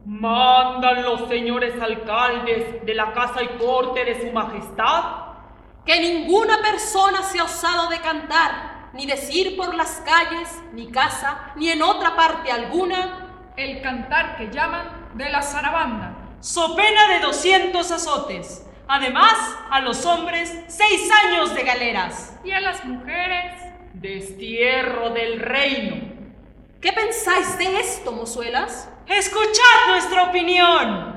¿Mandan los señores alcaldes de la casa y corte de su majestad? Que ninguna persona se ha osado de cantar, ni decir por las calles, ni casa, ni en otra parte alguna, el cantar que llaman de la zarabanda. So pena de 200 azotes. Además, a los hombres 6 años de galeras. Y a las mujeres, destierro del reino. ¿Qué pensáis de esto, mozuelas? Escuchad nuestra opinión.